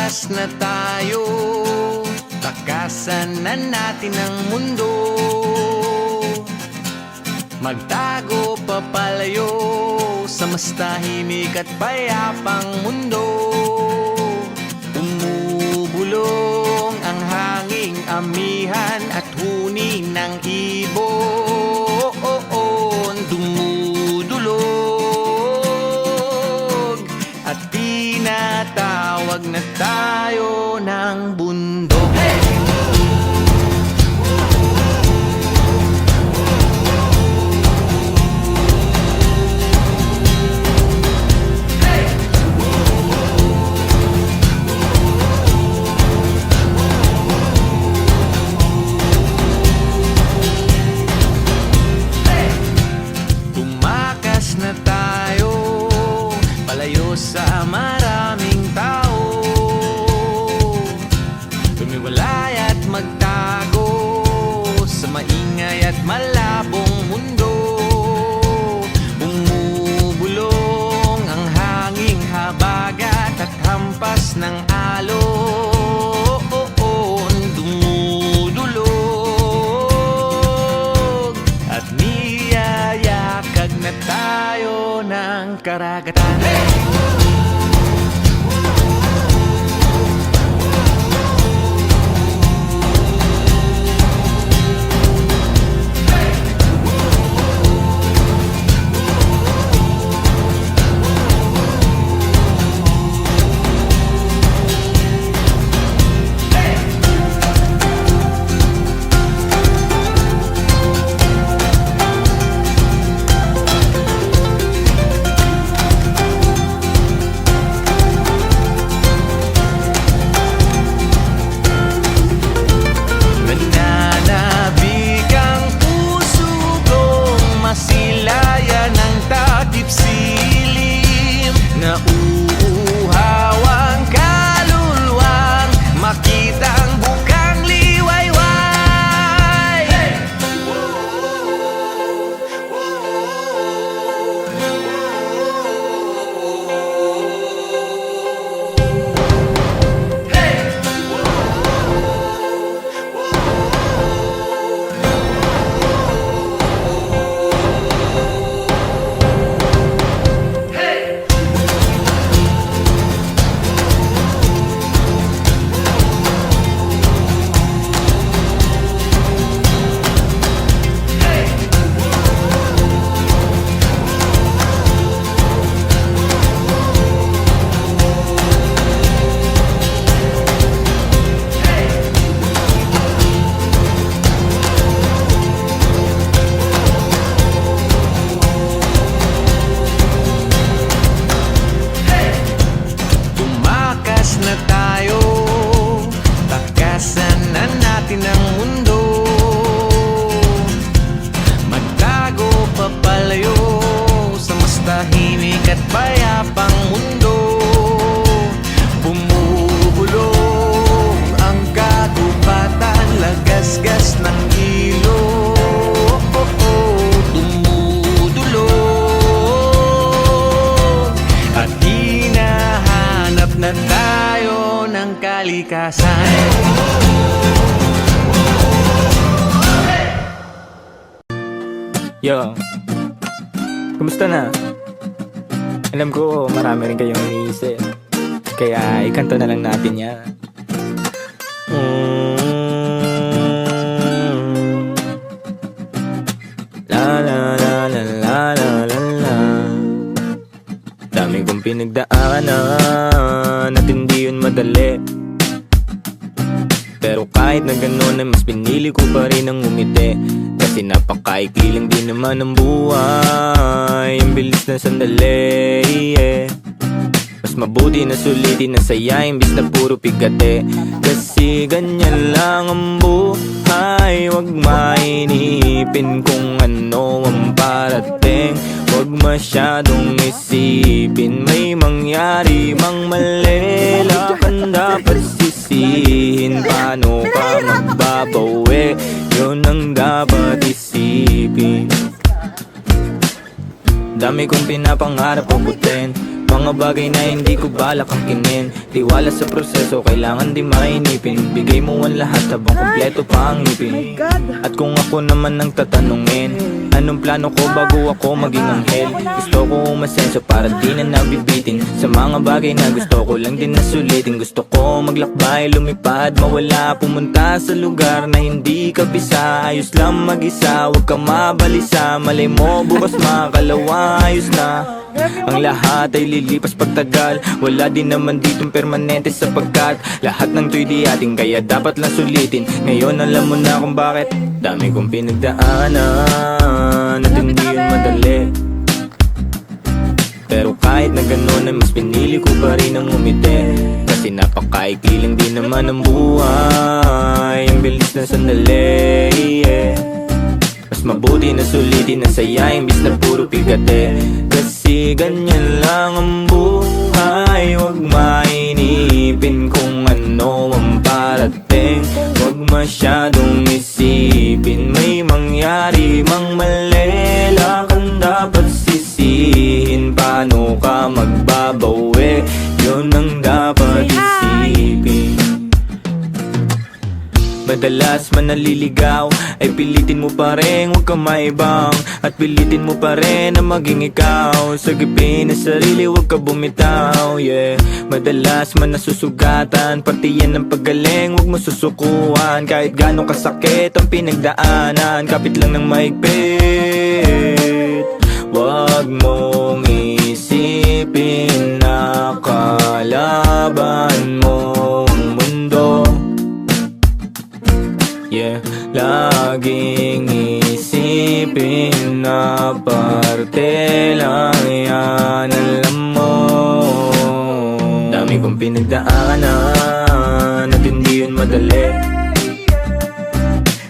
Tumakas na tayo, takasan na natin ang mundo. Magtago papalayo sa mas tahimik at payapang mundo. Umubulong ang hanging amihan at huni ng ibon. Dumudulog at tinatawag na tayo ng bundok. Na tayo, palayo sa maraming tao. Tumiwalay at magtago sa maingay at malabong mundo. Bumubulong ang hanging habagat at hampas ng alon. Dumudulog at niyayakag na tayo ng karagatan. Nauuhawang kaluluwang makitang bukang liwayway. Hey! Na tayo, takasan na natin ang mundo. Magtago papalayo sa mas tahimik at payapang mundo. Bumubulong ang kagubatan, lagasgas ng ilog. Dumudulog at hinahanap na tayo ng kalikasan. Yo, kumusta na? Alam ko marami rin kayong iniisip, kaya ikanto na lang natin yan. La la la la la la la la. Dami kong pinagdaanan at hindi yun madali, pero kahit na gano'n ay mas pinili ko pa rin ang umiti. Kasi napakaikli lang din naman ang buhay, ang bilis na sandali, yeah. Mas mabuti na sulitin na saya imbis na puro pigate. Kasi ganyan lang ang buhay, wag mainipin kung ano ang parating. Huwag masyadong isipin, may mangyari mang mali, lakan dapat sisihin. Paano ka magbabawi, yun ang dapat isipin. Dami kong pinapangarap abutin, mga bagay na hindi ko balak akinin. Tiwala sa proseso, kailangan di mainipin. Bigay mo ang lahat habang kompleto pa ang ngipin. At kung ako naman ang tatanungin, anong plano ko bago ako maging anghel? Gusto ko umasenso para di na nabibitin sa mga bagay na gusto ko lang din na sulitin. Gusto ko maglakbay, lumipad, mawala, pumunta sa lugar na hindi ka bisa. Ayos lang mag-isa, huwag ka mabalisa. Malay mo bukas makalawa, ayos na. Ang lahat ay lilipas pagtagal. Wala din naman ditong permanente sapagkat lahat ng to'y di ating, kaya dapat lang sulitin. Ngayon alam mo na kung bakit dami kong pinagdaanan at hindi yun madali. Pero kahit na ganun ay mas pinili ko pa rin ang umiti. Kasi napakaikli lang din naman ang buhay. Ang bilis ng sandali, yeah. Mas mabuti na sulitin na saya imbis na puro pigate. Kasi ganyan lang ang buhay. Huwag mainipin kung ano ang parating. Huwag masyadong isipin may mangyari mang mali. Lang kang dapat sisihin, paano ka magbabawi? Yun ang dapat isipin. Madalas man naliligaw ay pilitin mo pa rin, huwag kang maibang. At pilitin mo pa rin na maging ikaw. Sagipin na sarili, huwag ka bumitaw, yeah. Madalas man nasusugatan, pati yan ang paggaling, huwag mo susukuhan. Kahit gano'ng kasakit ang pinagdaanan, kapit lang ng maigpit. Huwag mong isipin na kalaban mong mundo, yeah. Laging isipin na parte lang yan, alam mo. Dami kong pinagdaanan at hindi yun madali.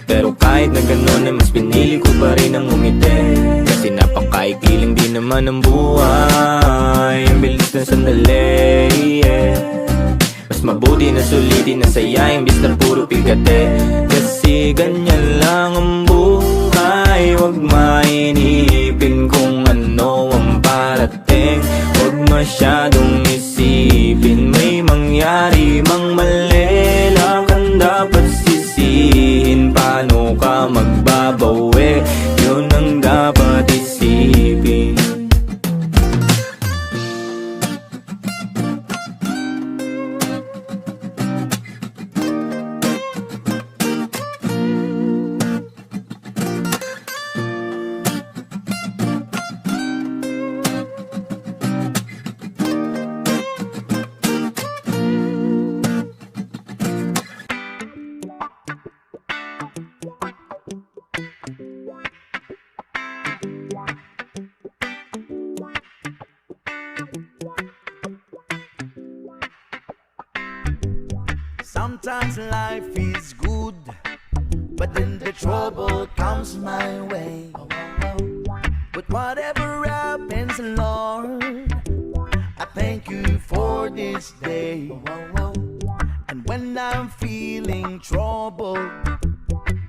Pero kahit na ganun ay mas pinili ko pa rin ang umiti. Kasi napakaikli lang din naman ang buhay. Ang bilis ng sandali, yeah. Mas mabuti na sulitin na saya imbis na puro pigate. Kasi ganyan lang ang buhay. Huwag mainipin kung ano ang parating. Huwag masyadong isipin may mangyari mang mali. Lang kang dapat sisihin, paano ka magbabawi? Yun ang dapat isipin. Sometimes life is good, but then the trouble comes my way. But whatever happens, Lord, I thank you for this day. And when I'm feeling troubled,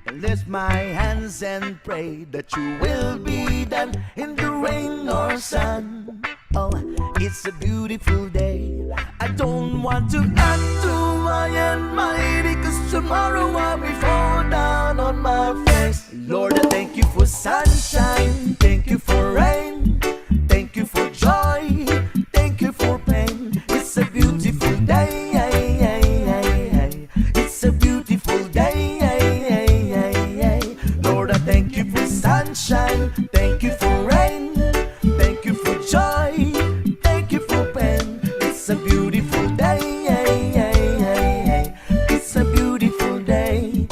I lift my hands and pray that you will be done in the rain or sun. Oh, it's a beautiful day. I don't want to act too high and mighty, 'cause tomorrow I'll be fall down on my face. Lord, I thank you for sunshine, thank you for rain, thank you for joy, thank you for pain. It's a beautiful day, it's a beautiful day. Lord, I thank you for sunshine, thank you for rain, thank you for joy, thank you for pain. It's a beautiful day, it's a beautiful day,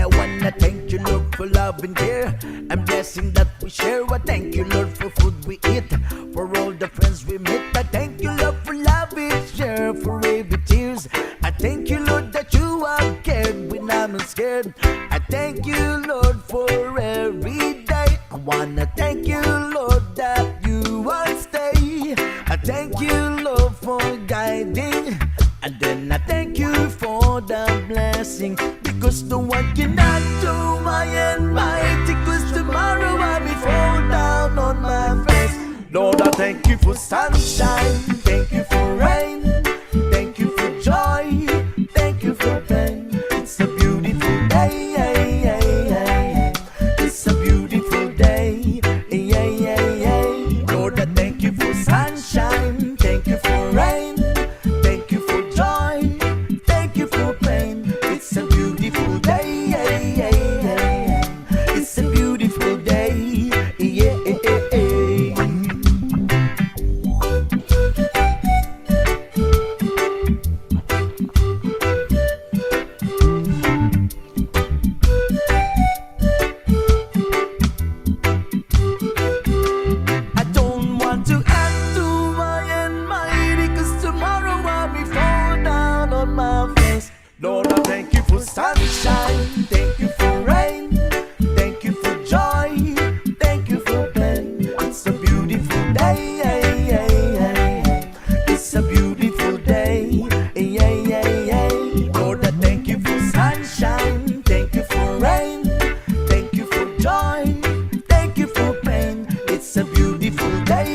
I wanna thank you, Lord, for love and care and blessing that we share. I thank you, Lord, for food we eat, for all the friends we meet. I thank you, Lord, for love we share, for every tears. I thank you, Lord, that you are cared when I'm not scared. I thank you, Lord, for every day. I wanna thank you, Lord, that you will stay. I thank you, Lord, for guiding. And then I thank you for the blessing, because no one cannot do my and mighty, 'cause tomorrow I'll be fall down on my face. Lord, I thank you for sunshine, thank you for rain, thank you for joy, thank you for pain. It's a beautiful day, it's a beautiful day, Lord, I thank you for sunshine, thank you for rain, thank you for joy, thank you for pain. It's a beautiful day, it's a beautiful day, I don't want to add to my anxiety, 'cause tomorrow I'll be fall down on my face. Lord, I thank you for sunshine, thank you for rain, thank you for joy, thank you for pain. It's a beautiful day, it's a beautiful day, Lord, I thank you for sunshine, thank you for rain, thank you for joy, thank you for pain. It's a beautiful day,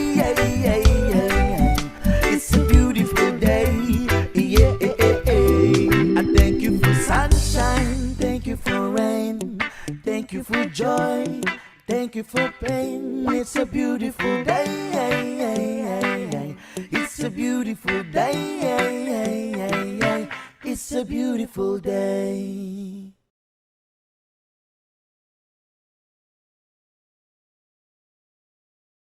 it's a beautiful day, I thank you for sunshine, thank you for rain, thank you for joy, thank you for pain. It's a beautiful day, it's a beautiful day, it's a beautiful day.